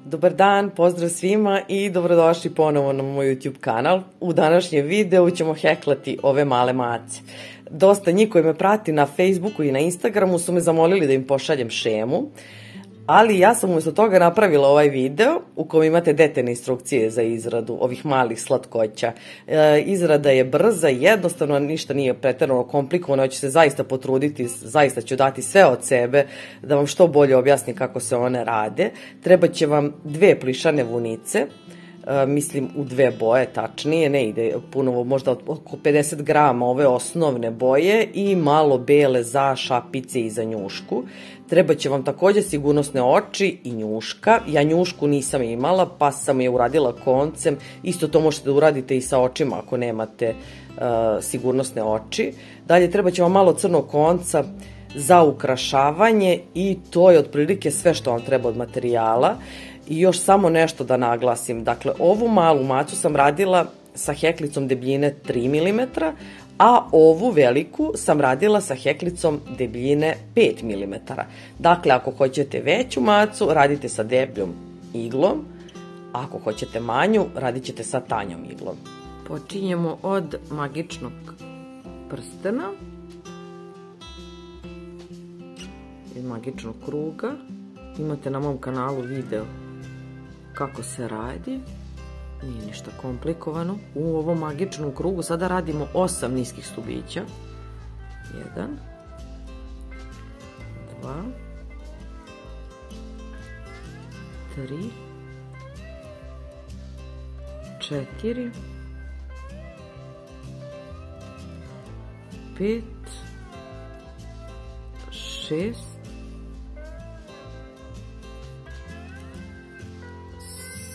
Dobar dan, pozdrav svima i dobrodošli ponovo na moj YouTube kanal. U današnjem videu ćemo heklati ove male mace. Dosta njih koji me prati na Facebooku i na Instagramu su me zamolili da im pošaljem šemu, ali ja sam umjesto toga napravila ovaj video u kojem imate detaljne instrukcije za izradu ovih malih slatkoća. Izrada je brza i jednostavno, ništa nije pretjerano komplikovano, ja ću se zaista potruditi, zaista ću dati sve od sebe da vam što bolje objasnim kako se one rade. Treba će vam 2 plišane vunice, mislim u 2 boje tačnije, ne ide puno, možda oko 50 grama ove osnovne boje i malo bele za šapice i za njušku. Treba će vam također sigurnosne oči i njuška. Ja njušku nisam imala pa sam je uradila koncem. Isto to možete da uradite i sa očima ako nemate sigurnosne oči. Dalje treba će vam malo crnog konca za ukrašavanje i to je otprilike sve što vam treba od materijala. I još samo nešto da naglasim. Dakle, ovu malu macu sam radila sa heklicom debljine 3 mm, a ovu veliku sam radila sa heklicom debljine 5 mm. Dakle, ako hoćete veću macu, radite sa debljom iglom, a ako hoćete manju, radit ćete sa tanjom iglom. Počinjemo od magičnog prstena i magičnog kruga. Imate na mom kanalu video kako se radi, nije ništa komplikovano. U ovom magičnom krugu sada radimo 8 niskih stubića. 1, 2, 3, 4, 5, 6,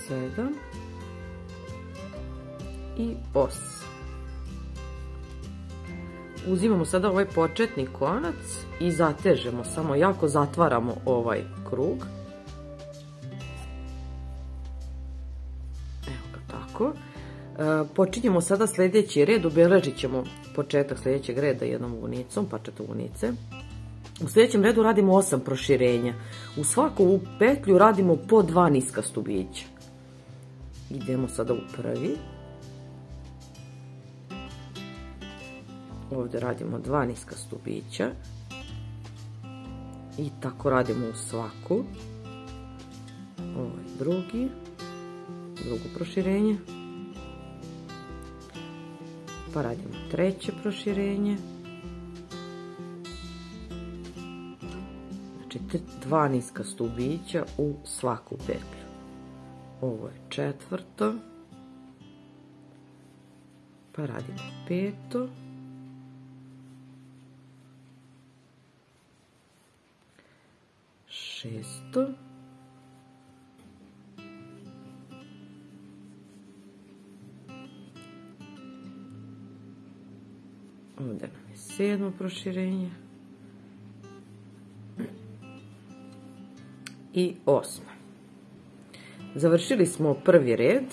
7 i 8. Uzimamo sada ovaj početni konac i zatežemo, samo jako zatvaramo ovaj krug. Evo ga tako. Počinjemo sada sljedeći red, obeležit ćemo početak sljedećeg reda jednom vunicom, parčetom vunice. U sljedećem redu radimo 8 proširenja. U svaku petlju radimo po 2 niska stubića. Idemo sada u prvi. Ovdje radimo 2 niska stubića. I tako radimo u svaku. Ovaj drugo proširenje. Pa radimo treće proširenje. Znači 2 niska stubića u svaku petlju. Ovo je četvrto, pa radimo peto, šesto, ovdje nam je 7. proširenje i 8. Završili smo prvi red.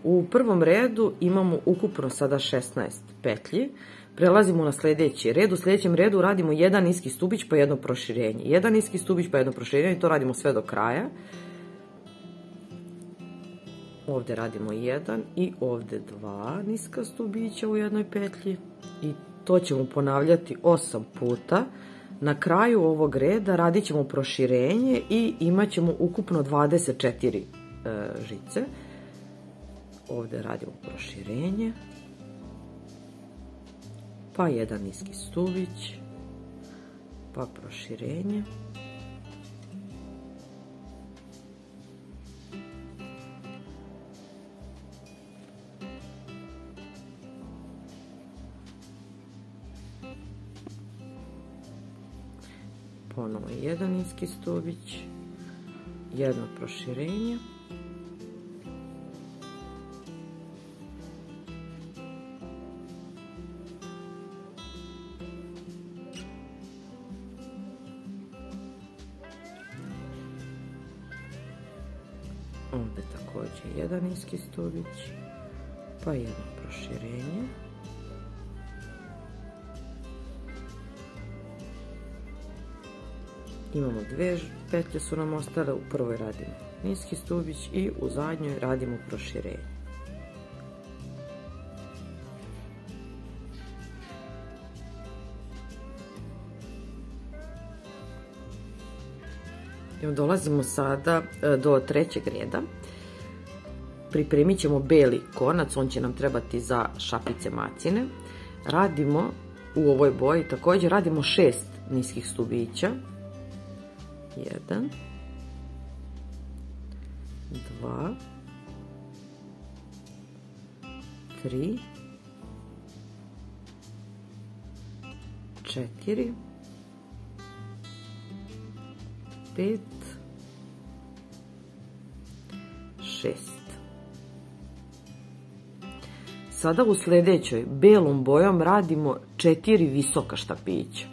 U prvom redu imamo ukupno sada 16 petlji. Prelazimo na sljedeći red. U sljedećem redu radimo 1 niski stubić pa 1 proširenje. 1 niski stubić pa 1 proširenje. To radimo sve do kraja. Ovdje radimo 1 i ovdje 2 niska stubića u jednoj petlji. I to ćemo ponavljati 8 puta. Na kraju ovog reda radit ćemo proširenje i imat ćemo ukupno 24 žice. Ovdje radimo proširenje, pa 1 niski stubić, pa proširenje, ponovo 1 niski stubić, 1 proširenje, ovdje također 1 niski stubić, pa 1 proširenje, Imamo 2 petlje su nam ostale, u prvoj radimo niski stubić i u zadnjoj radimo proširenje. Dolazimo sada do trećeg reda. Pripremit ćemo beli konac, on će nam trebati za šapice macine. Radimo u ovoj boji, također radimo 6 niskih stubića. 1, 2, 3, 4, 5, 6. Sada u sljedećoj belom bojom radimo 4 visoka štapića.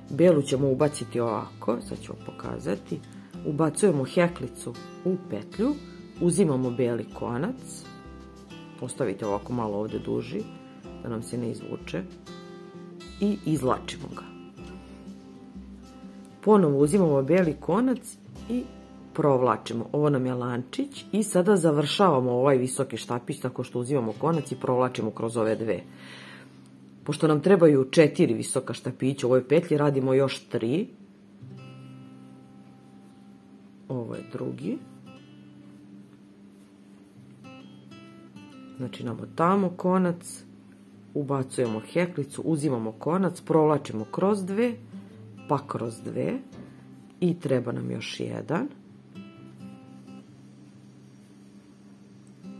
Belu ćemo ubaciti ovako, sad ću vam pokazati. Ubacujemo heklicu u petlju, uzimamo beli konac, ostavite ovako malo ovdje duži, da nam se ne izvuče, i izvlačimo ga. Ponovo uzimamo beli konac i provlačimo. Ovo nam je lančić i sada završavamo ovaj visoki štapić tako što uzimamo konac i provlačimo kroz ove dve. Pošto nam trebaju 4 visoka štapića u ovoj petlji, radimo još 3. Ovo je drugi. Znači namotamo konac, ubacujemo heklicu, uzimamo konac, provlačimo kroz 2, pa kroz 2 i treba nam još 1.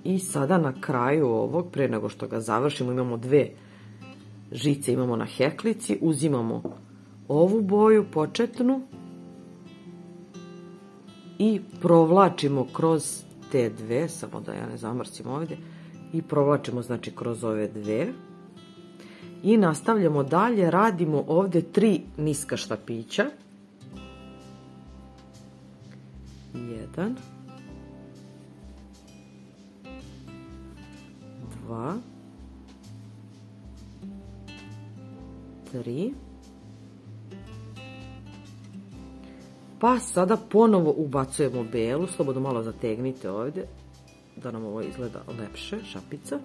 I sada na kraju ovog, pre nego što ga završimo, imamo 2 žice, imamo na heklici, uzimamo ovu boju početnu i provlačimo kroz te dve, samo da ja ne zamrsim ovdje, i provlačimo znači kroz ove dve i nastavljamo dalje, radimo ovdje 3 niska štapića. 1, 2, 3, pa sada ponovo ubacujemo belu, slobodno malo zategnite ovdje, da nam ovo izgleda lepše, šapica.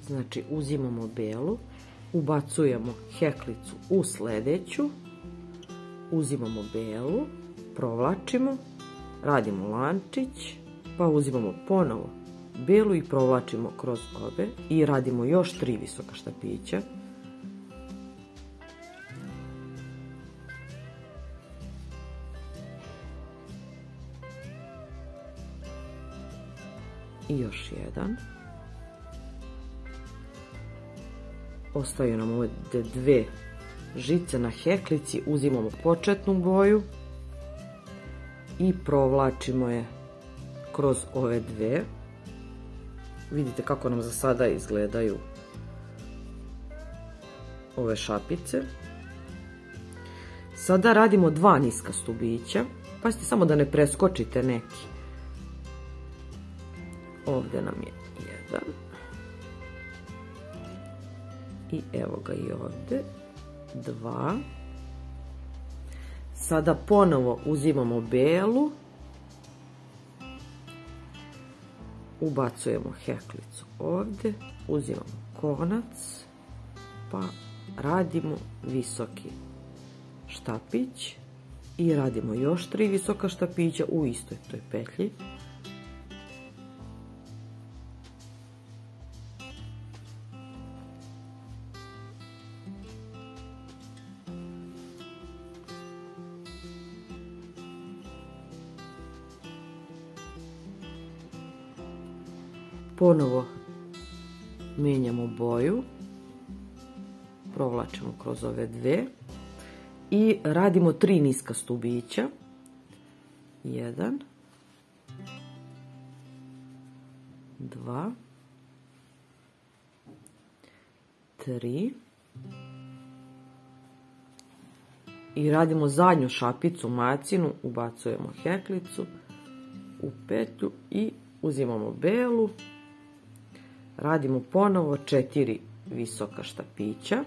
Znači uzimamo belu, ubacujemo heklicu u sljedeću, uzimamo belu, provlačimo, radimo lančić, pa uzimamo ponovo belu i provlačimo kroz obe i radimo još 3 visoka štapića. I još jedan. Ostaju nam ovdje 2 žice na heklici, uzimamo početnu boju i provlačimo je kroz ove dve. Vidite kako nam za sada izgledaju ove šapice. Sada radimo 2 niska stubića. Pazite samo da ne preskočite neki. Ovdje nam je 1. I evo ga i ovdje. 2. Sada ponovo uzimamo belu. Ubacujemo heklicu ovdje, uzimamo konac, pa radimo visoki štapić i radimo još 3 visoka štapića u istoj toj petlji. Ponovo mijenjamo boju, provlačimo kroz ove dve i radimo 3 niska stubića. 1, 2, 3 i radimo zadnju šapicu macinu, ubacujemo heklicu u petlju i uzimamo belu. Radimo ponovo 4 visoka štapića.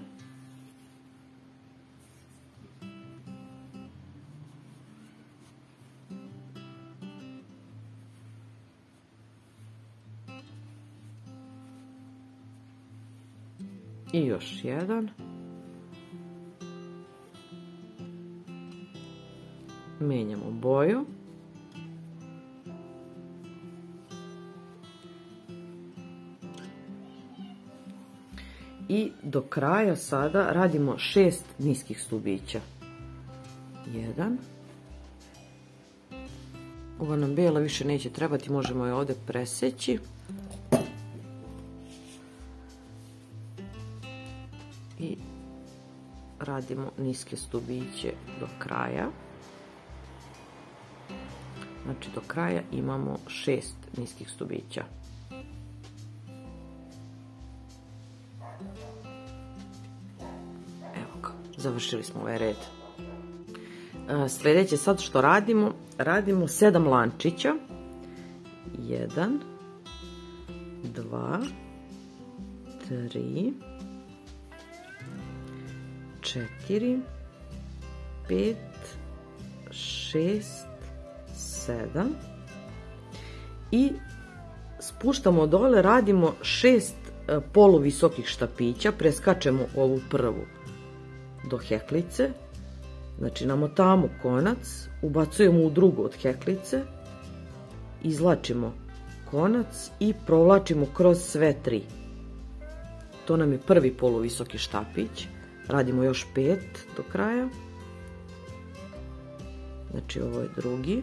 I još jedan. Menjamo boju. I do kraja sada radimo 6 niskih stubića. 1. Ova nam bijela više neće trebati, možemo je ovdje preseći. I radimo niske stubiće do kraja. Znači do kraja imamo 6 niskih stubića. Evo ga, završili smo ovaj red. Sljedeće sad što radimo, radimo 7 lančića. 1, 2, 3, 4, 5, 6, 7 i spuštamo dole, radimo 6 poluvisokih štapića, preskačemo ovu prvu do heklice, znači namotamo konac, ubacujemo u drugu od heklice, izvlačimo konac i provlačimo kroz sve 3. To nam je prvi poluvisoki štapić. Radimo još 5 do kraja. Znači ovo je drugi.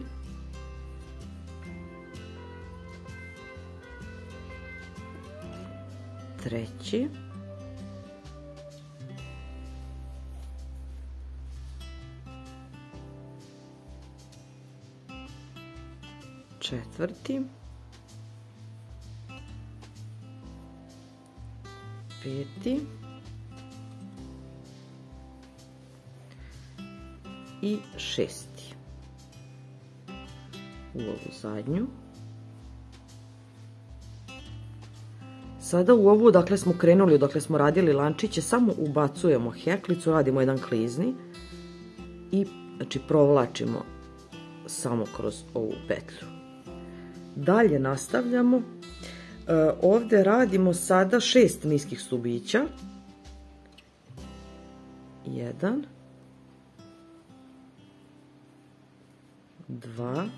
Treći. Četvrti. 5. I 6. U ovu zadnju. Sada u ovu odakle smo krenuli, odakle smo radili lančiće, samo ubacujemo heklicu, radimo jedan klizni i znači provlačimo samo kroz ovu petlju. Dalje nastavljamo. Ovdje radimo sada 6 niskih stubića. 1, 2,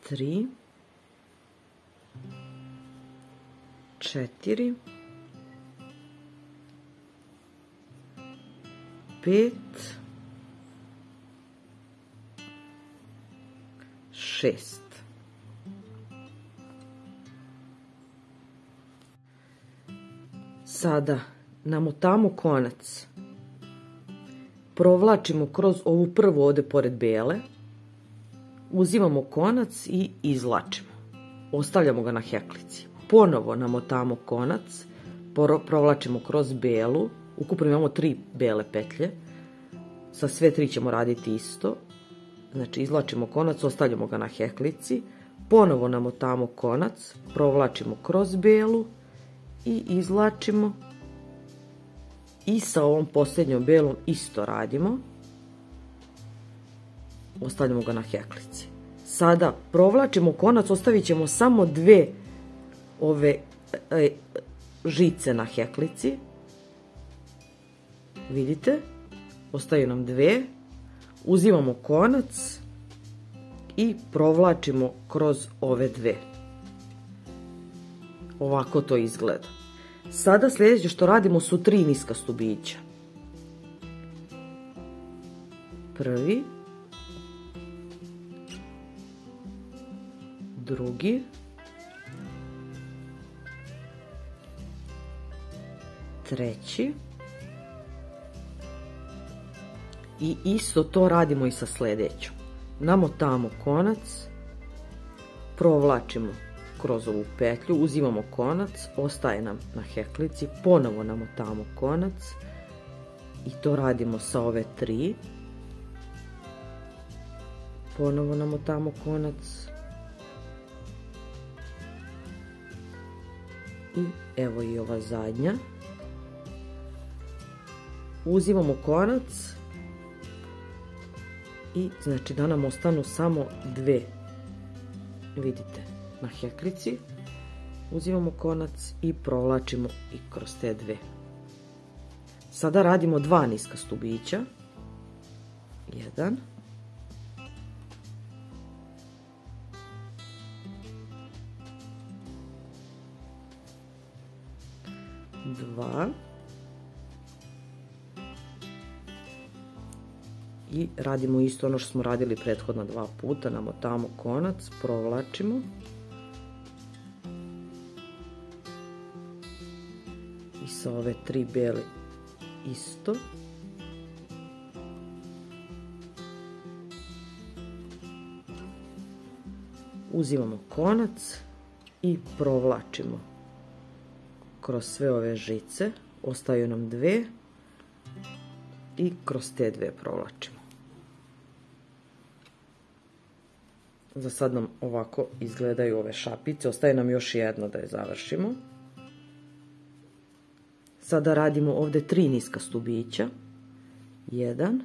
3, 4, 5, 6. Sada namotamo konac, provlačimo kroz ovu prvu ovdje pored bijele, uzimamo konac i izvlačimo, ostavljamo ga na heklici, ponovo namotamo konac, provlačimo kroz bijelu, ukupno imamo 3 bijele petlje, sa sve 3 ćemo raditi isto. Znači izvlačimo konac, ostavljamo ga na heklici, ponovo namotamo konac, provlačimo kroz bijelu i izvlačimo i sa ovom posljednjom bijelom isto radimo, ostavljamo ga na heklici. Sada provlačimo konac, ostavit ćemo samo 2 ove žice na heklici, vidite, ostaju nam 2. Uzimamo konac i provlačimo kroz ove 2. Ovako to izgleda. Sada sljedeće što radimo su 3 niska stubića. Prvi, drugi, treći. I isto to radimo i sa sljedećom. Namotamo konac, provlačimo kroz ovu petlju, uzimamo konac, ostaje nam na heklici, ponovo namotamo konac i to radimo sa ove 3. Ponovo namotamo konac i evo i ova zadnja. Uzimamo konac i znači da nam ostanu samo 2, vidite, na heklici. uzimamo konac i provlačimo i kroz te dve. Sada radimo 2 niska stubića, 1, 2 i radimo isto ono što smo radili prethodna 2 puta, namotamo konac, provlačimo i sa ove 3 bele isto. Uzimamo konac i provlačimo kroz sve ove žice, ostaju nam 2 i kroz te 2 provlačimo. Za sad nam ovako izgledaju ove šapice, ostaje nam još jedna da je završimo. Sada radimo ovde 3 niska stubića, 1,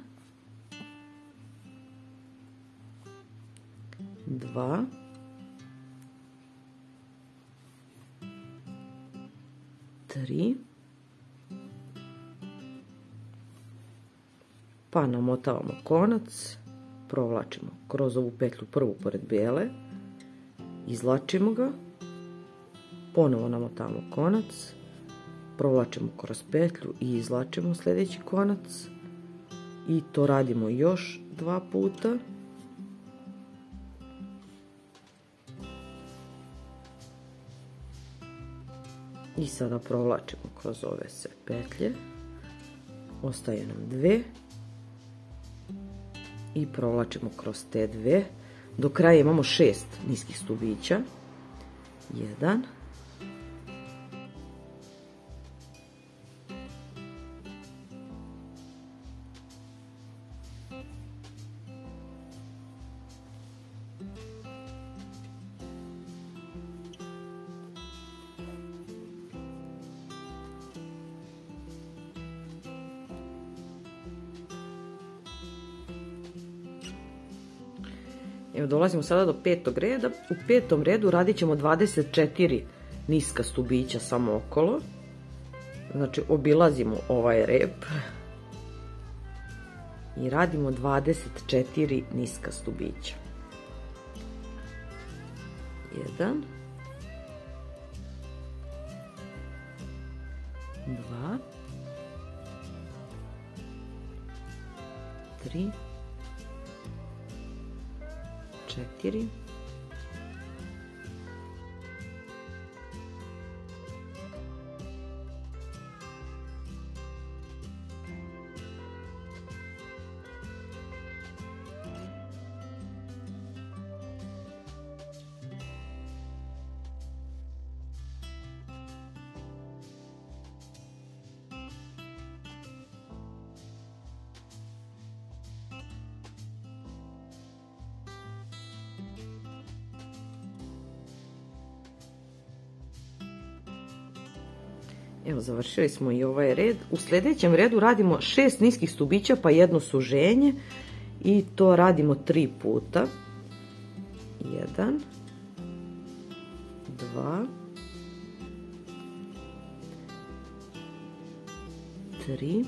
2, 3, pa namotavamo konac, provlačimo kroz ovu petlju prvu pored bijele, izvlačimo ga, ponovo namotavamo konac, provlačimo kroz petlju i izvlačimo sljedeći konac i to radimo još 2 puta. I sada provlačimo kroz ove sve petlje, ostaje nam 2 i provlačimo kroz te 2. Do kraja imamo 6 niskih stubića, 1, dolazimo sada do 5. reda. U 5. redu radit ćemo 24 niska stubića samo okolo. Znači obilazimo ovaj rep i radimo 24 niska stubića. 1, 2, 3, 4, Evo, završili smo i ovaj red. U sljedećem redu radimo 6 niskih stubića pa jedno suženje i to radimo 3 puta. 1, 2, 3,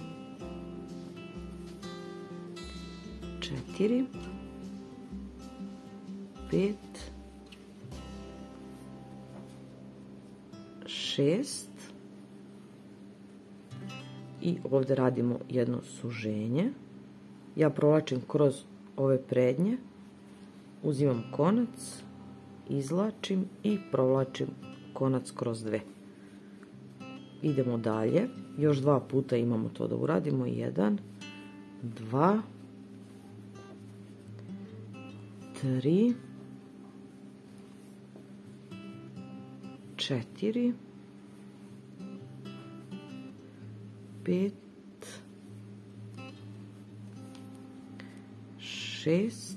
4, 5, 6 i ovdje radimo jedno suženje. Ja provlačim kroz ove prednje, uzimam konac, izvlačim i provlačim konac kroz 2. Idemo dalje, još 2 puta imamo to da uradimo. 1, 2, 3, 4, 5, 6,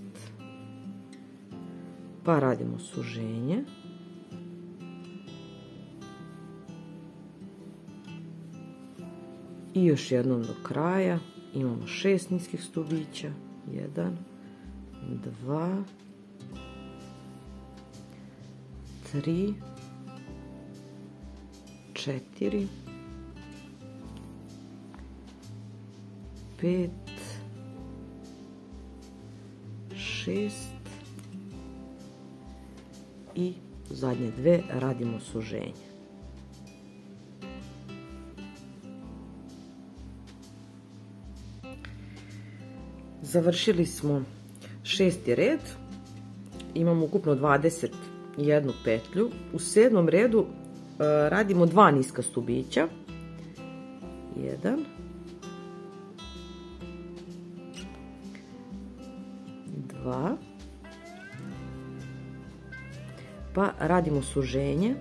pa radimo suženje. I još jednom do kraja imamo 6 niskih stubića. 1, 2, 3, 4, 5, 6 i zadnje dve radimo suženje. Završili smo 6. red, imamo ukupno 21 petlju. U 7. redu radimo 2 niska stubića, 1, 2, pa radimo suženje,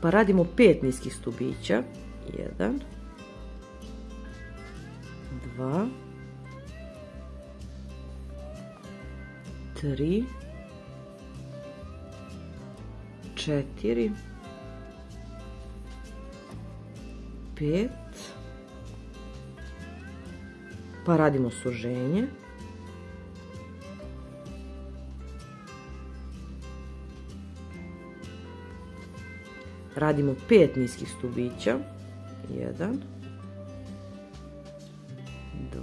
pa radimo 5 niskih stubića, 1, 2, 3, 4, 5, pa radimo suženje, radimo 5 niskih stubića, 1,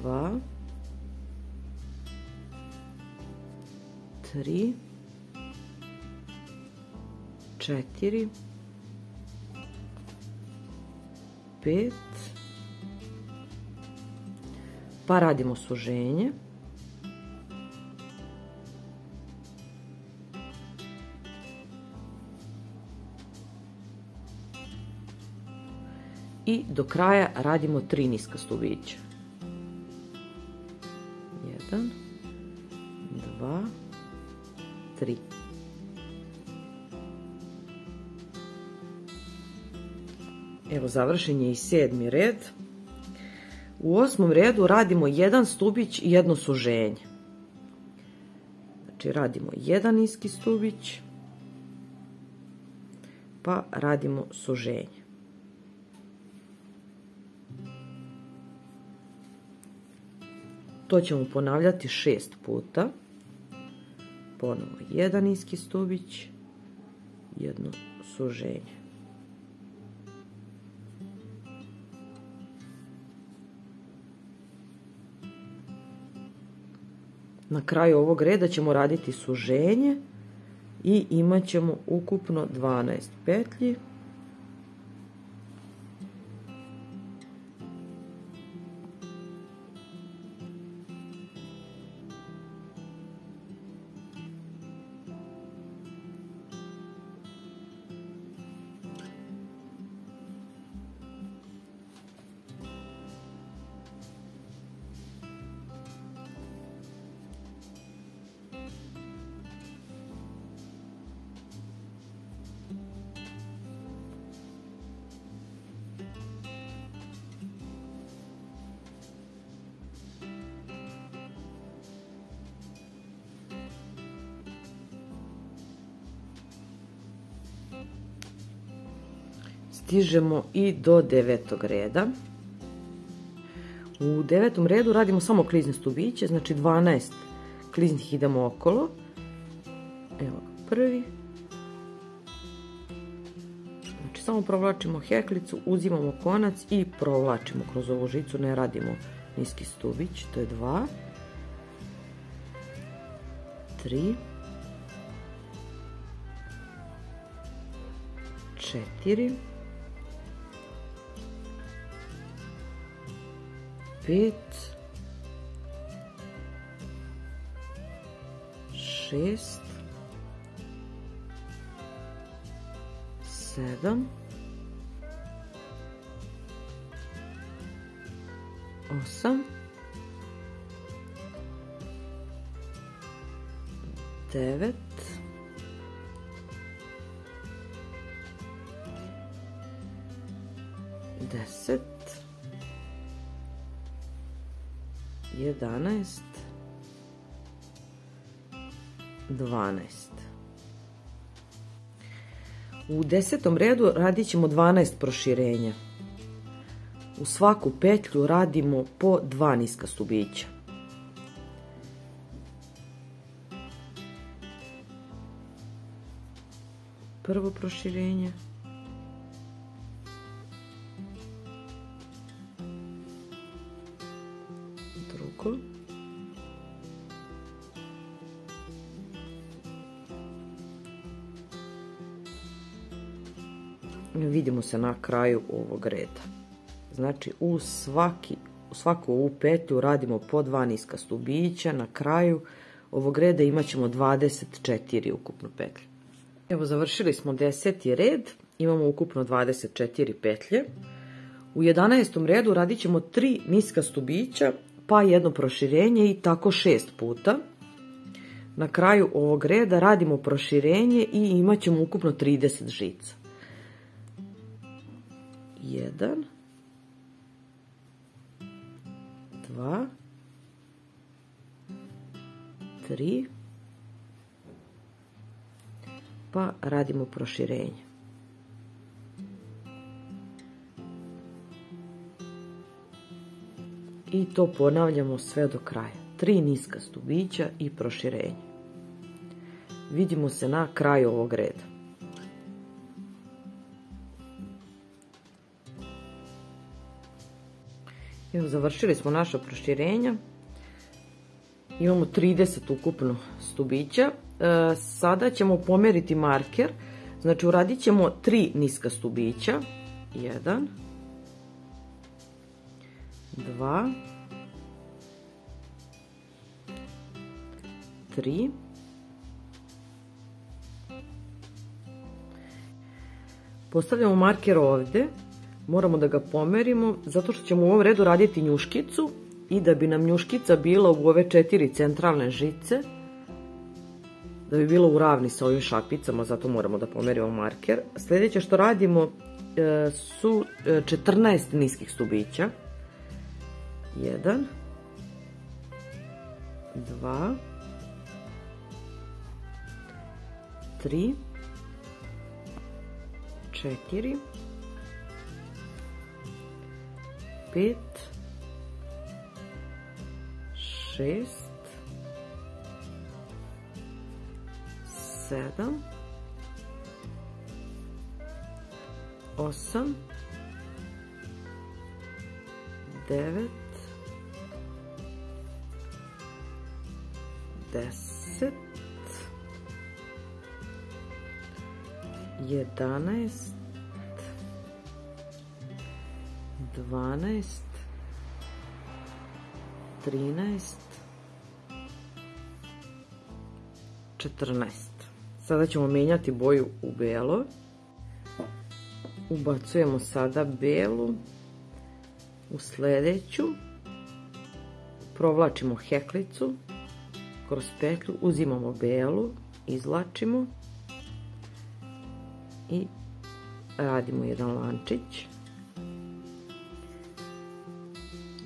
2, 3, 4, 5, pa radimo suženje, i do kraja radimo 3 niska stubića, 1, 2, 3. Evo, završen je i 7. red. U 8. redu radimo 1 stubić i 1 suženje. Znači radimo 1 niski stubić, pa radimo suženje. To ćemo ponavljati 6 puta. Ponovo 1 niski stubić, 1 suženje. Na kraju ovog reda ćemo raditi suženje i imat ćemo ukupno 12 petlji. Stižemo i do 9. reda. U 9. redu radimo samo klizne stubiće, znači 12 kliznih idemo okolo. Evo prvi. Znači samo provlačimo heklicu, uzimamo konac i provlačimo kroz ovu žicu, ne radimo niski stubić, to je 2, 3, 4, 5, 6, 7, 8, 9, 10, 11, 12. U 10. redu radit ćemo 12 proširenja. U svaku petlju radimo po 2 niska stubića. prvo proširenje, drugo, vidimo se na kraju ovog reda. Znači u svaku ovu petlju radimo po 2 niska stubića, na kraju ovog reda imat ćemo 24 ukupno petlje. Evo, završili smo 10. red, imamo ukupno 24 petlje. U 11. redu radit ćemo 3 niska stubića, pa jedno proširenje i tako 6 puta. Na kraju ovog reda radimo proširenje i imat ćemo ukupno 30 žica. 1, 2, 3, pa radimo proširenje. I to ponavljamo sve do kraja. 3 niska stubića i proširenje. Vidimo se na kraju ovog reda. Evo, završili smo naša proširenja. Imamo 30 ukupno stubića. Sada ćemo pomeriti marker. Znači uradit ćemo 3 niska stubića. 1, 2, 3. Postavljamo marker ovdje. Moramo da ga pomerimo zato što ćemo u ovom redu raditi njuškicu i da bi nam njuškica bila u ove 4 centralne žice, da bi bilo u ravni sa ovim šapicama, zato moramo da pomerimo marker. Sljedeće što radimo su 14 niskih stubića. 1, 2, 3, 4, 5, 6, 7, 8, 9, 10, 11, 12, 13, 14. Sada ćemo mijenjati boju u belo. Ubacujemo sada belu u sljedeću. Provlačimo heklicu kroz petlju, uzimamo belu, izvlačimo i radimo jedan lančić.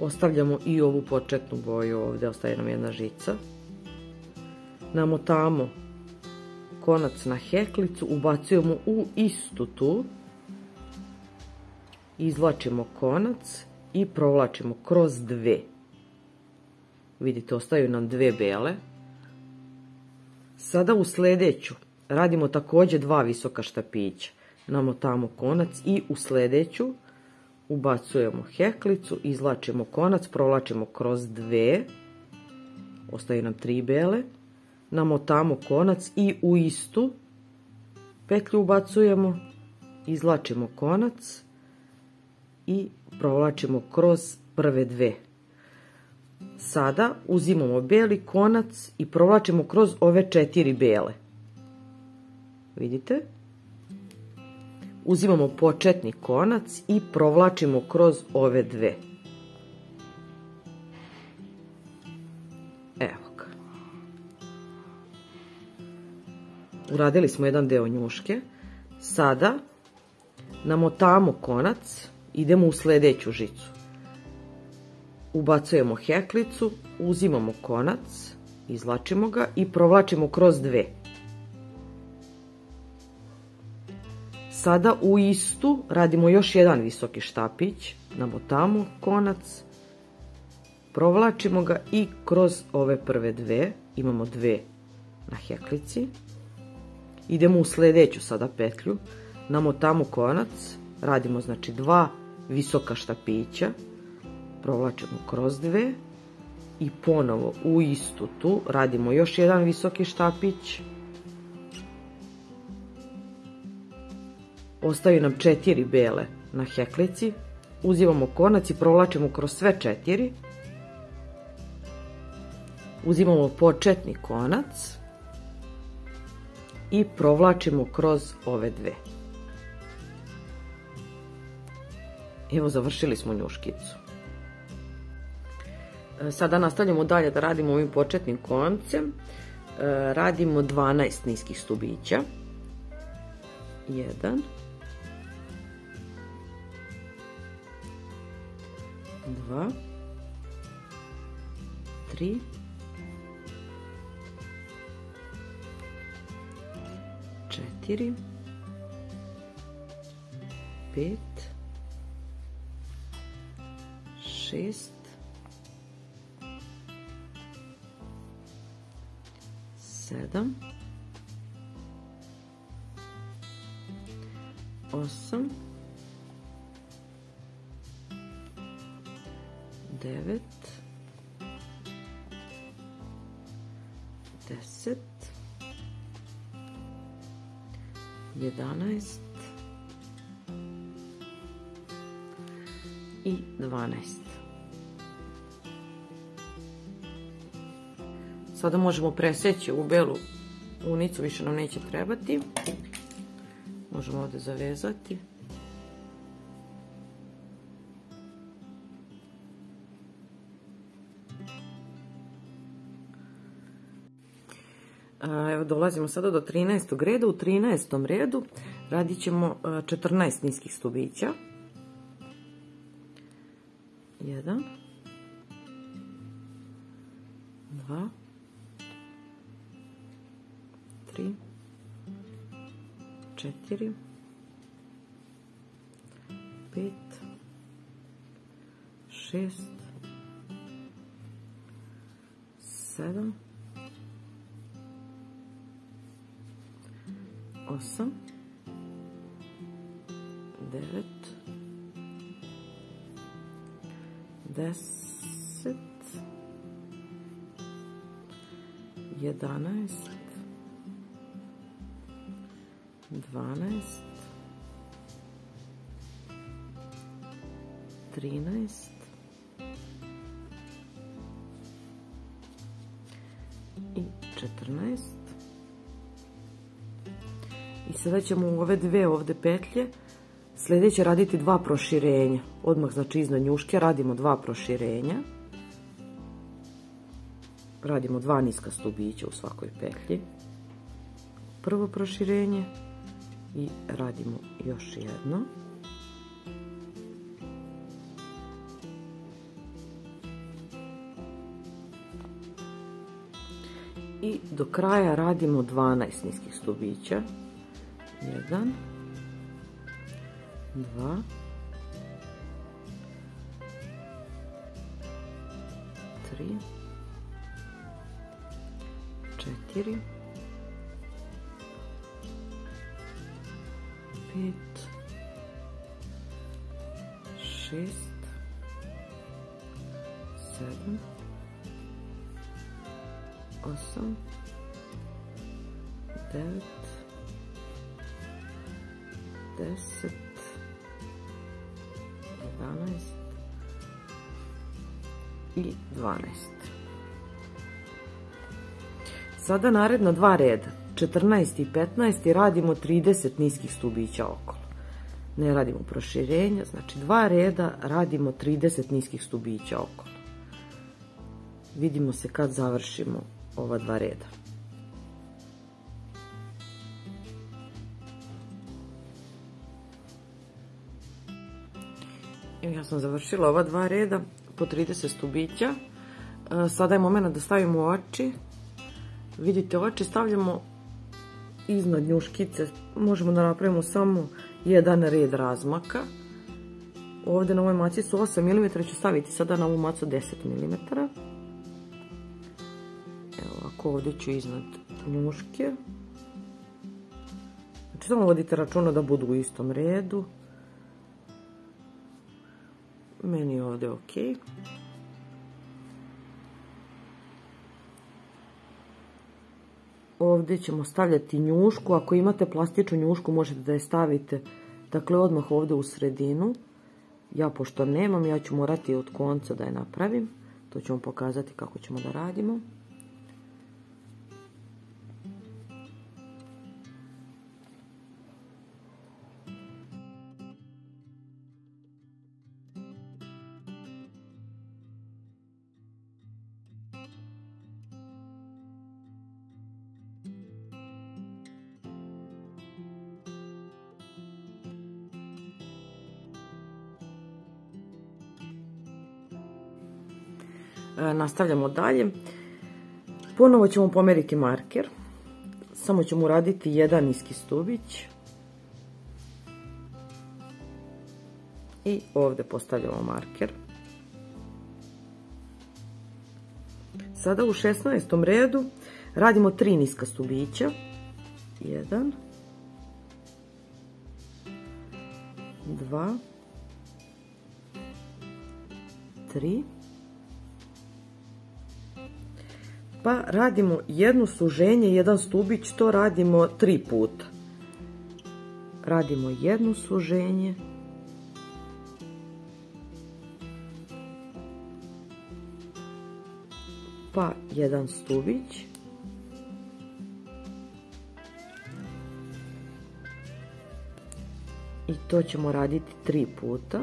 Ostavljamo i ovu početnu boju ovdje, ostaje nam jedna žica. Namotamo konac na heklicu, ubacujemo u istu tu, izvlačimo konac i provlačimo kroz dve. Vidite, ostaju nam dve bele. Sada u sljedeću radimo također 2 visoka štapića. Namotamo konac i u sljedeću ubacujemo heklicu, izvlačimo konac, provlačimo kroz dve. Ostaju nam 3 bele. Namotamo konac i u istu petlju ubacujemo, izvlačimo konac i provlačimo kroz prve dve. Sada uzimamo beli konac i provlačimo kroz ove 4 bele. Vidite? Uzimamo početni konac i provlačimo kroz ove dve. Evo ga. Uradili smo jedan deo njuške. Sada namotamo konac, idemo u sljedeću žicu. Ubacujemo heklicu, uzimamo konac, izvlačimo ga i provlačimo kroz dve. Sada u istu radimo još jedan visoki štapić, namotamo konac, provlačimo ga i kroz ove prve dve, imamo dve na heklici, Idemo u sljedeću sada petlju, namotamo konac, radimo znači 2 visoka štapića, provlačimo kroz 2 i ponovo u istu tu radimo još jedan visoki štapić. Ostaju nam 4 bele na heklici, uzimamo konac i provlačimo kroz sve 4. Uzimamo početni konac i provlačimo kroz ove 2. Evo, završili smo njuškicu. Sada nastavljamo dalje da radimo ovim početnim koncem. Radimo 12 niskih stubića. 1, 2, 3, 4, 5, 6, 7, 8, 9, 10, 11 i 12. Sada možemo preseći u belu unicu, više nam neće trebati. Možemo ovdje zavezati. Evo, dolazimo sada do 13. reda. U 13. redu radit ćemo 14 niskih stubića. 1, 2, 3, 4, 5, 6, 7, 8, 9, 10, 11, 12, 13 i 14. I sada ćemo u ove 2 ovdje petlje sljedeće raditi 2 proširenja. Odmah znači iznad njuške radimo 2 proširenja. Radimo 2 niska stubića u svakoj petlji. Prvo proširenje i radimo još jedno. I do kraja radimo 12 niskih stubića. 1, 2, 3, 4, 5, 6, 7, 8, 9, 10, 11 i 12. Sada naredna 2 reda, 14 i 15, radimo 30 niskih stubića okolo. Ne radimo proširenja, znači 2 reda radimo 30 niskih stubića okolo. Vidimo se kad završimo ova 2 reda. Ja sam završila ova 2 reda po 30 stubića. Sada je moment da stavimo oči. Vidite, oči stavljamo iznad njuškice. Možemo da napravimo samo jedan red razmaka. Ovdje na ovoj maci su 8 mm, ću staviti sada na ovu macu 10 mm. Evo ovako, ovdje ću iznad njuške. Znači, samo vodite računa da budu u istom redu. Meni je ovdje ok. Ovdje ćemo stavljati njušku. Ako imate plastičnu njušku, možete da je stavite, dakle, odmah ovdje u sredinu. Ja, pošto nemam, ja ću morati od konca da je napravim. To ću vam pokazati kako ćemo da radimo. Nastavljamo dalje. Ponovo ćemo pomeriti marker. Samo ćemo uraditi jedan niski stubić. I ovdje postavljamo marker. Sada u 16. redu radimo 3 niska stubića. 1, 2, 3. Pa radimo jedno suženje, jedan stubić, to radimo 3 puta. Radimo jedno suženje, pa jedan stubić, i to ćemo raditi 3 puta.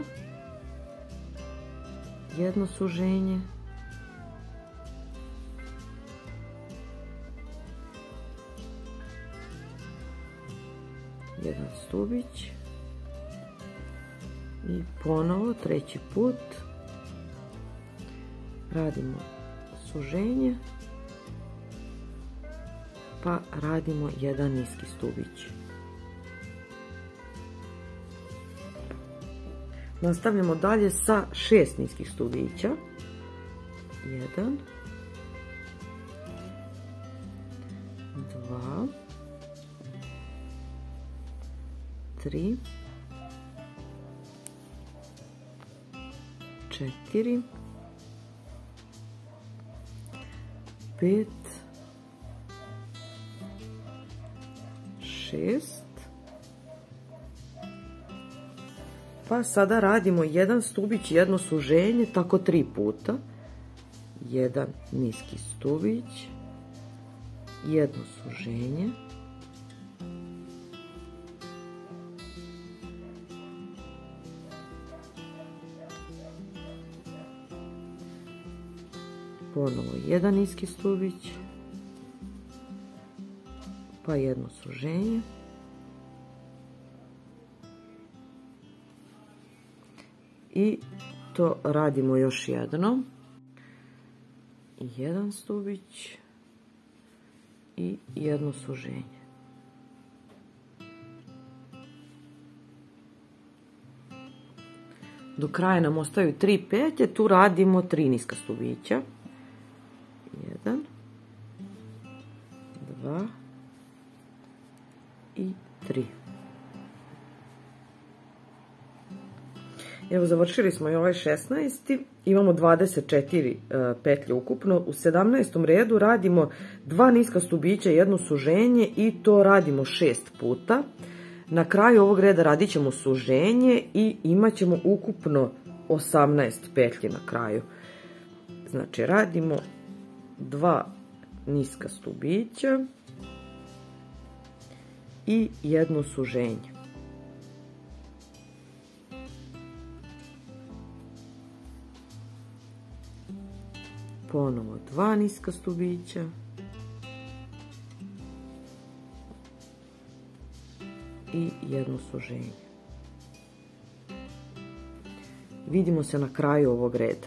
Jedno suženje, jedan stubić i ponovo 3. put radimo suženje, pa radimo jedan niski stubić. Nastavljamo dalje sa 6 niskih stubića. 1, 2, 3, 4, 5, 6. Pa sada radimo jedan stubić, jedno suženje, tako 3 puta. Jedan niski stubić, jedno suženje, ponovo jedan niski stubić, pa jedno suženje, i to radimo još jednom. Jedan stubić i jedno suženje. Do kraja nam ostaju 3 petlje, tu radimo 3 niska stubića. 1, 2 i 3. Evo, završili smo i ovaj 16. Imamo 24 petlje ukupno. U 17. redu radimo 2 niska stubića, jedno suženje i to radimo 6 puta. Na kraju ovog reda radit ćemo suženje i imat ćemo ukupno 18 petlji na kraju. Znači, radimo 2 niska stubića i jedno suženje. Ponovo 2 niska stubića i jedno suženje. Vidimo se na kraju ovog reda.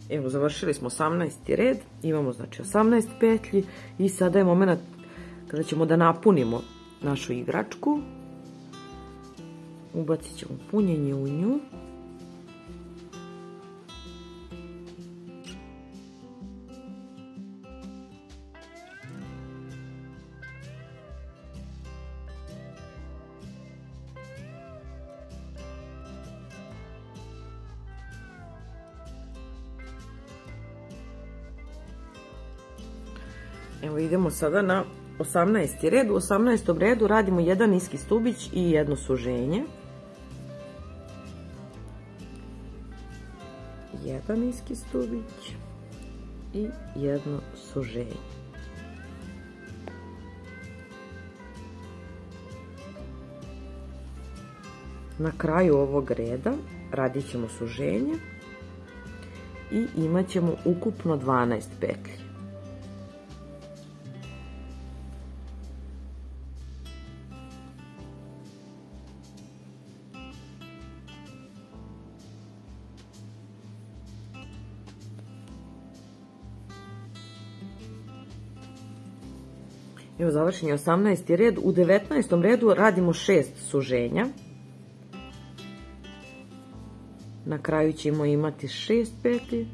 Evo, završili smo 18. red, imamo znači 18 petlji i sada je moment kada ćemo da napunimo našu igračku. Ubacit ćemo punjenje u nju. Evo idemo sada na 18. red. U 18. redu radimo jedan niski stubić i jedno suženje. Jedan niski stubić i jedno suženje. Na kraju ovog reda radit ćemo suženje i imat ćemo ukupno 12 petlji. Evo završen je 18. red. U 19. redu radimo 6 suženja. Na kraju ćemo imati 6 petlji.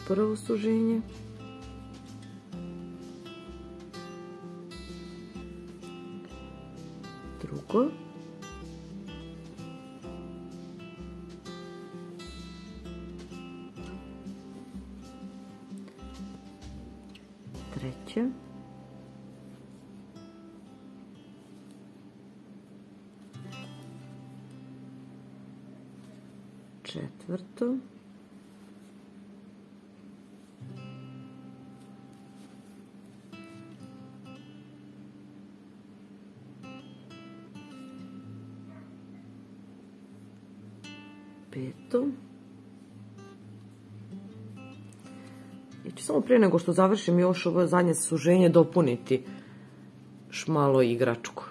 Prvo suženje. Drugo. Treće. Četvrto. Peto. Ja ću samo prije nego što završim još ovo zadnje suženje dopuniti još malo igračku.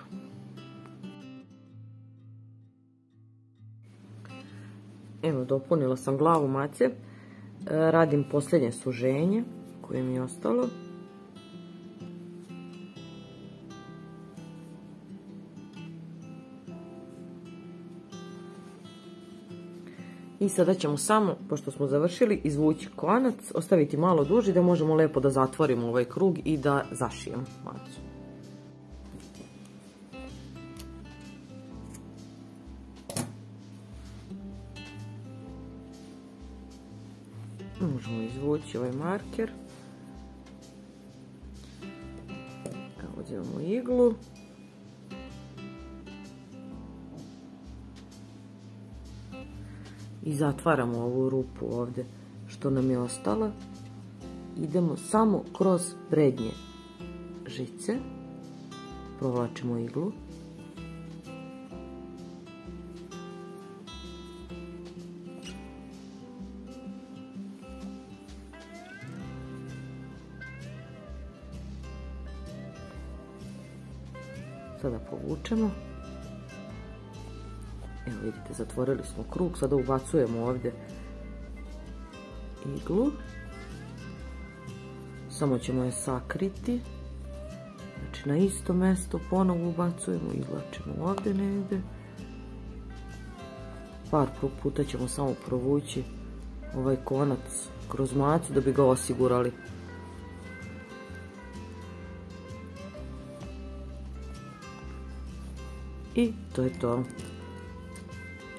Evo, dopunila sam glavu mace. Radim posljednje suženje koje mi je ostalo. I sada ćemo samo, pošto smo završili, izvući konac, ostaviti malo duži da možemo lepo da zatvorimo ovaj krug i da zašijemo macu. Možemo izvući ovaj marker. Uzimamo iglu. I zatvaramo ovu rupu ovdje što nam je ostala. Idemo samo kroz prednje žice. Provlačimo iglu. Sada povučemo. Evo vidite, zatvorili smo krug, sada ubacujemo ovdje iglu. Samo ćemo je sakriti. Znači na isto mjesto ponovo ubacujemo, izvlačimo ovdje negdje. Par puta ćemo samo provući ovaj konac kroz macu da bi ga osigurali. I to je to.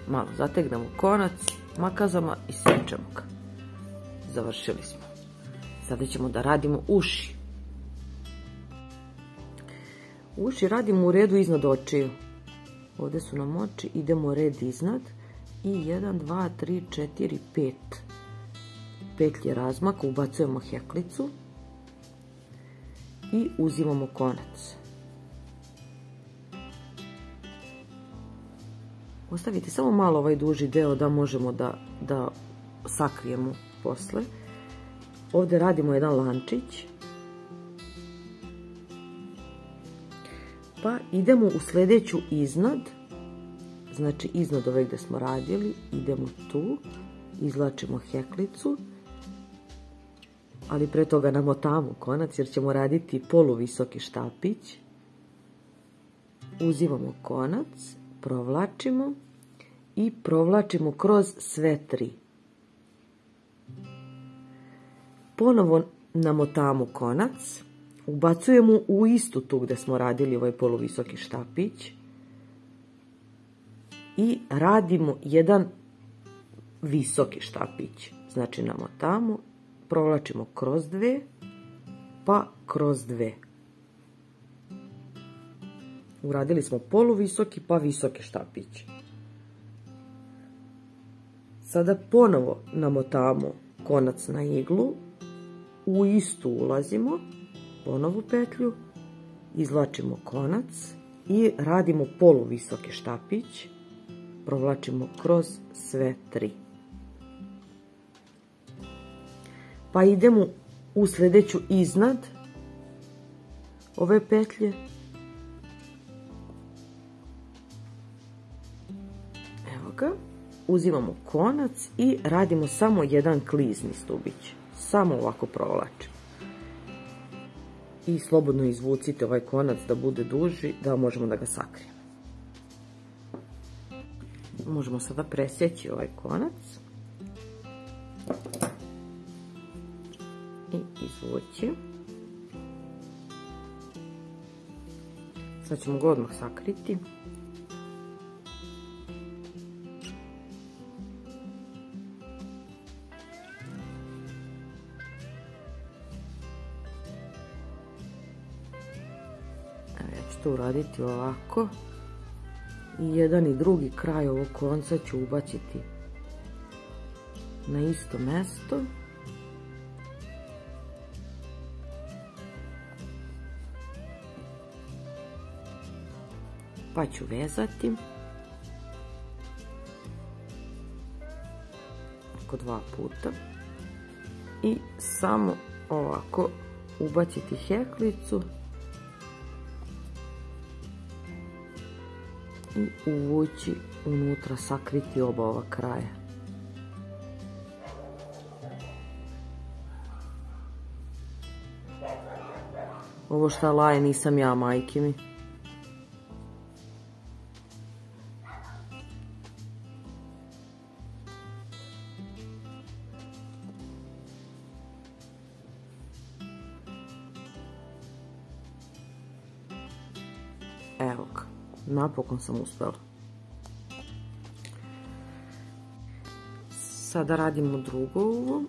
Malo zategnemo konac makazama i sečemo ga. Završili smo. Sada ćemo da radimo uši. Uši radimo u redu iznad očiju. Ovdje su nam oči, idemo red iznad. I 1, 2, 3, 4, 5 petlje razmaka, ubacujemo heklicu i uzimamo konac. Ostavite samo malo ovaj duži deo da možemo da sakrijemo posle. Ovdje radimo jedan lančić. Pa idemo u sljedeću iznad. Znači iznad ove gdje smo radili, idemo tu, izvlačimo heklicu. Ali pre toga namotamo konac jer ćemo raditi poluvisoki štapić. Uzimamo konac, provlačimo i provlačimo kroz sve tri. Ponovo namotamo konac, ubacujemo u istu tu gdje smo radili ovaj poluvisoki štapić i radimo jedan visoki štapić. Znači namotamo, provlačimo kroz dve pa kroz 2. Uradili smo poluvisoki pa visoke štapiće. Sada ponovo namotamo konac na iglu, u istu ulazimo, ponovo petlju, izvlačimo konac i radimo poluvisoki štapić, provlačimo kroz sve 3. Pa idemo u sljedeću iznad ove petlje. Evo ga. Uzimamo konac i radimo samo jedan klizni stubić. Samo ovako provlačimo. I slobodno izvucite ovaj konac da bude duži, da možemo da ga sakrijemo. Možemo sada presjeći ovaj konac. I izvući. Sad ćemo ga odmah sakriti. Ja ću to uraditi ovako. I jedan i drugi kraj ovog konca ću ubaciti na isto mesto. Pa ću vezati oko 2 puta i samo ovako ubaciti heklicu i uvući unutra, sakriti oba ova kraja. Ovo šta laje nisam ja, majke mi. Evo ga, napokon sam uspela. Sada radimo drugo ovo.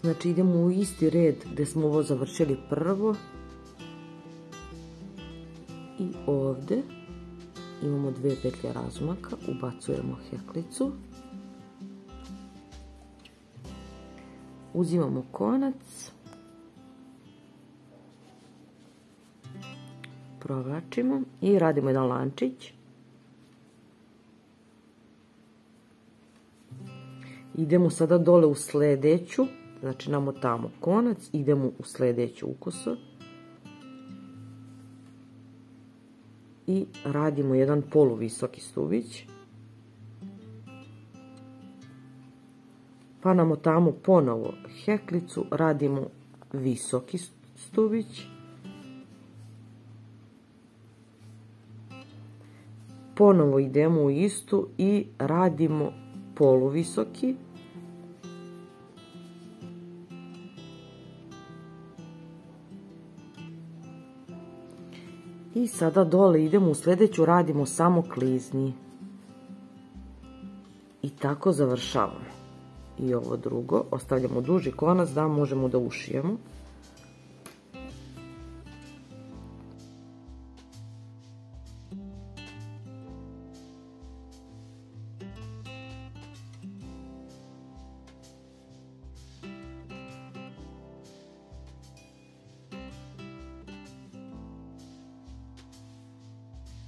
Znači idemo u isti red gdje smo ovo završili prvo. I ovdje imamo 2 petlje razmaka, ubacujemo heklicu. Uzimamo konac. Provlačimo i radimo jedan lančić. Idemo sada dole u sljedeću, znači namotamo konac, idemo u sljedeću ukoso i radimo jedan poluvisoki stubić. Pa namotamo ponovo heklicu, radimo visoki stubić. Ponovo idemo u istu i radimo poluvisoki. I sada dole idemo u sljedeću, radimo samo klizni. I tako završavamo. I ovo drugo, ostavljamo duži konac da možemo da ušijemo.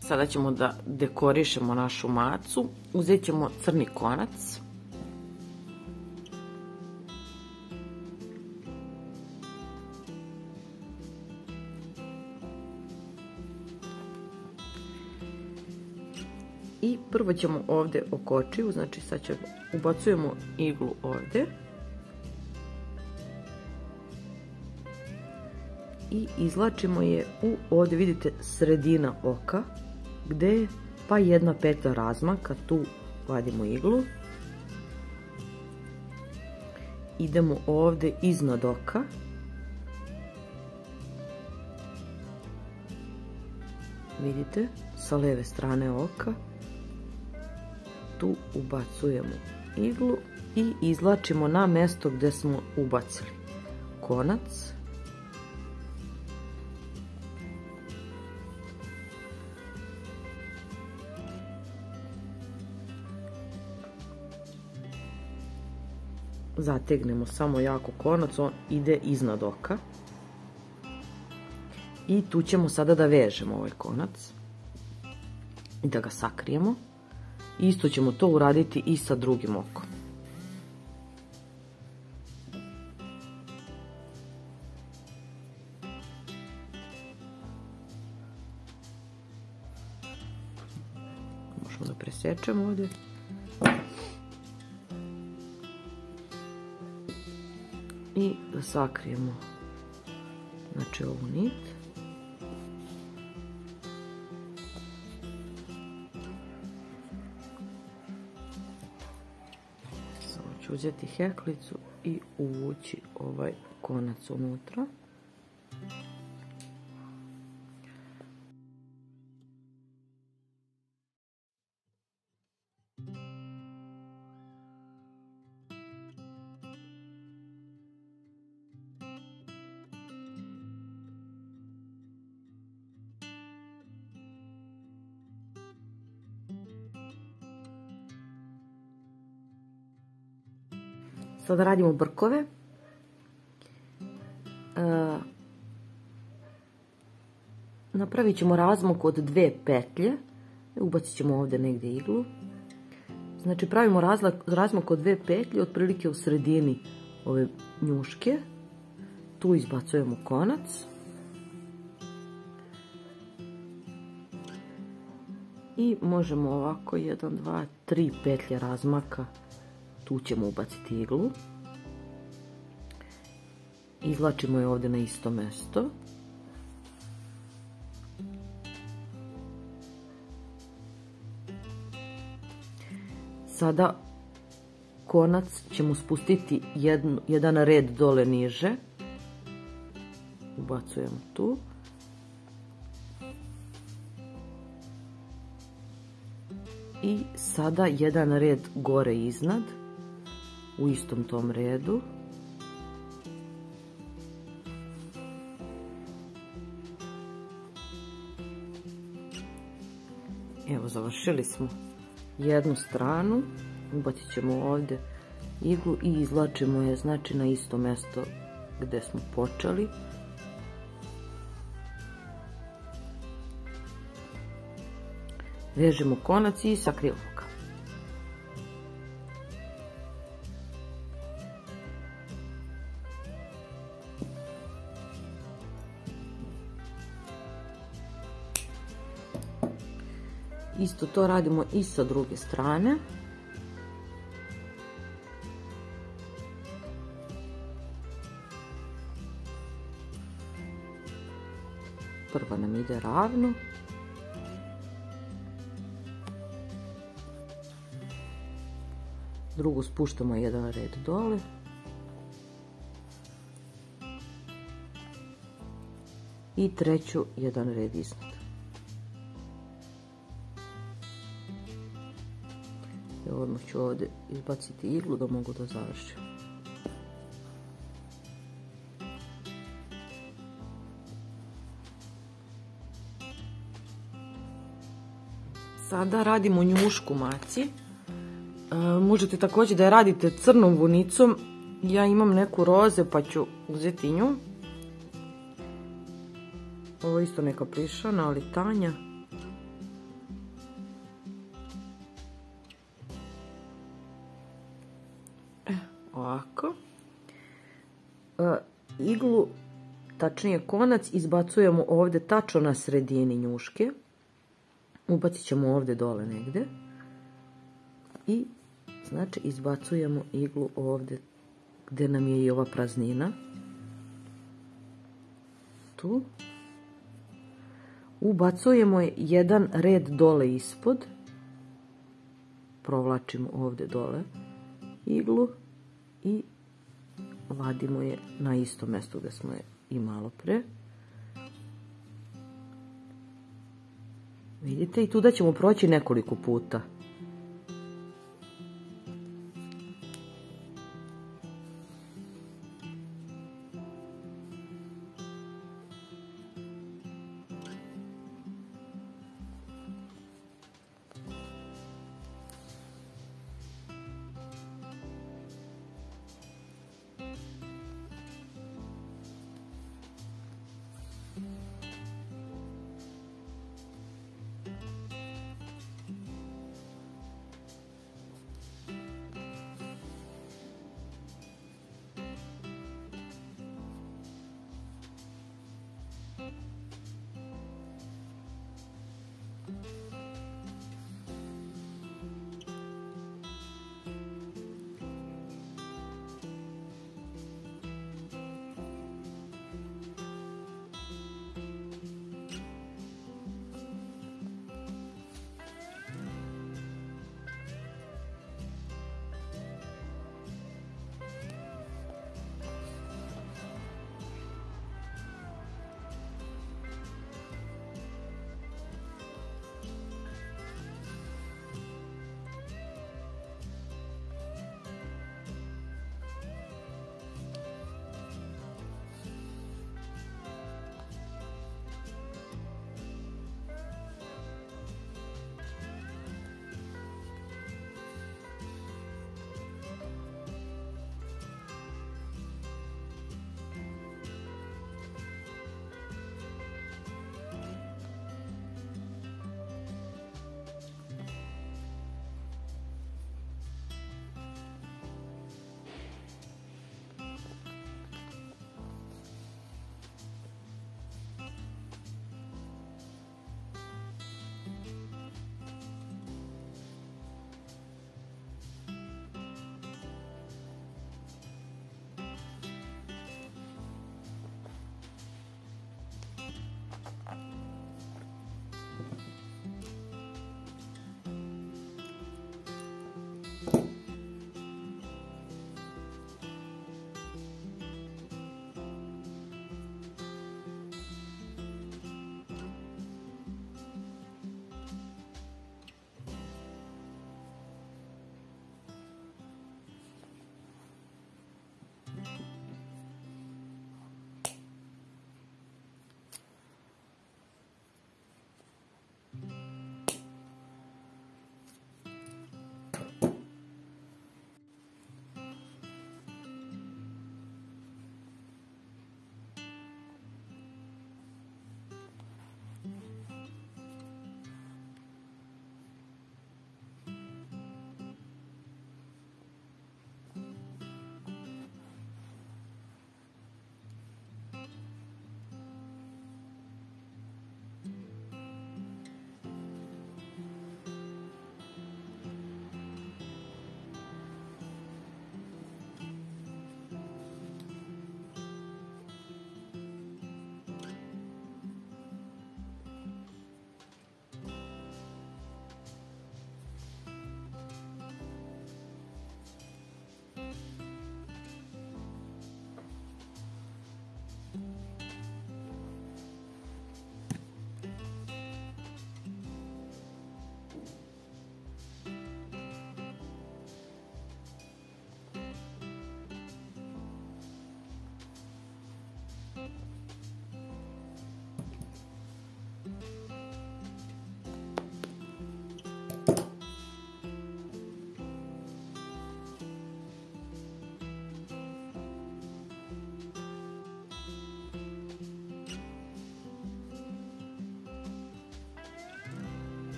Sada ćemo da dekorišemo našu macu. Uzet ćemo crni konac. I prvo ćemo ovdje oko očiju, znači sad ubacujemo iglu ovdje. I izvlačimo je u, ovdje vidite, sredina oka, gdje je pa 1 petlja razmaka, tu vadimo iglu. Idemo ovdje iznad oka. Vidite, sa lijeve strane oka. Tu ubacujemo iglu i izvlačimo na mjesto gdje smo ubacili konac. zategnemo samo jako konac, on ide iznad oka. I tu ćemo sada da vežemo ovaj konac i da ga sakrijemo. Isto ćemo to uraditi i sa drugim okom. Možemo da presečemo ovdje. I da sakrijemo, znači, ovu nit. Samo ću uzeti heklicu i uvući ovaj konac unutra. Sada radimo brkove. Napravit ćemo razmak od 2 petlje. Ubacit ćemo ovdje negdje iglu. Znači pravimo razmak od 2 petlje, otprilike u sredini ove njuške. Tu izbacujemo konac. I možemo ovako 1, 2, 3 petlje razmaka. Tu ćemo ubaciti iglu. Izvlačimo je ovdje na isto mjesto. Sada konac ćemo spustiti jedan red dole niže. Ubacujemo tu. I sada jedan red gore iznad. U istom tom redu. Evo, završili smo jednu stranu. Ubacit ćemo ovdje iglu i izvlačimo je, znači, na isto mjesto gdje smo počeli. Vežemo konac i sakrivamo ga. Isto to radimo i sa druge strane. Prva nam ide ravno. Drugu spuštamo jedan red dole. I treću jedan red iznad. Odmah ću ovdje izbaciti iglu da mogu da završim. Sada radimo njušku maci. Možete također da je radite crnom vunicom. Ja imam neku roze pa ću uzeti nju. Ovo je isto neka plišana, ali tanja. Ovako. Iglu, tačnije konac, izbacujemo ovdje tačno na sredini njuške. Ubacit ćemo ovdje dole negdje. I znači izbacujemo iglu ovdje gdje nam je i ova praznina. Tu. Ubacujemo jedan red dole ispod. Provlačimo ovdje dole iglu. I vadimo je na isto mjesto gdje smo je i malo pre. Vidite, i tu da ćemo proći nekoliko puta.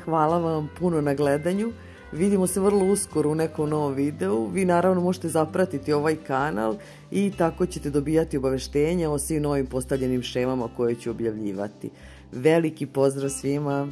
Hvala vam puno na gledanju. Vidimo se vrlo uskoro u nekom novom videu. Vi naravno možete zapratiti ovaj kanal i tako ćete dobijati obaveštenja o svim novim postavljenim šemama koje ću objavljivati. Veliki pozdrav svima!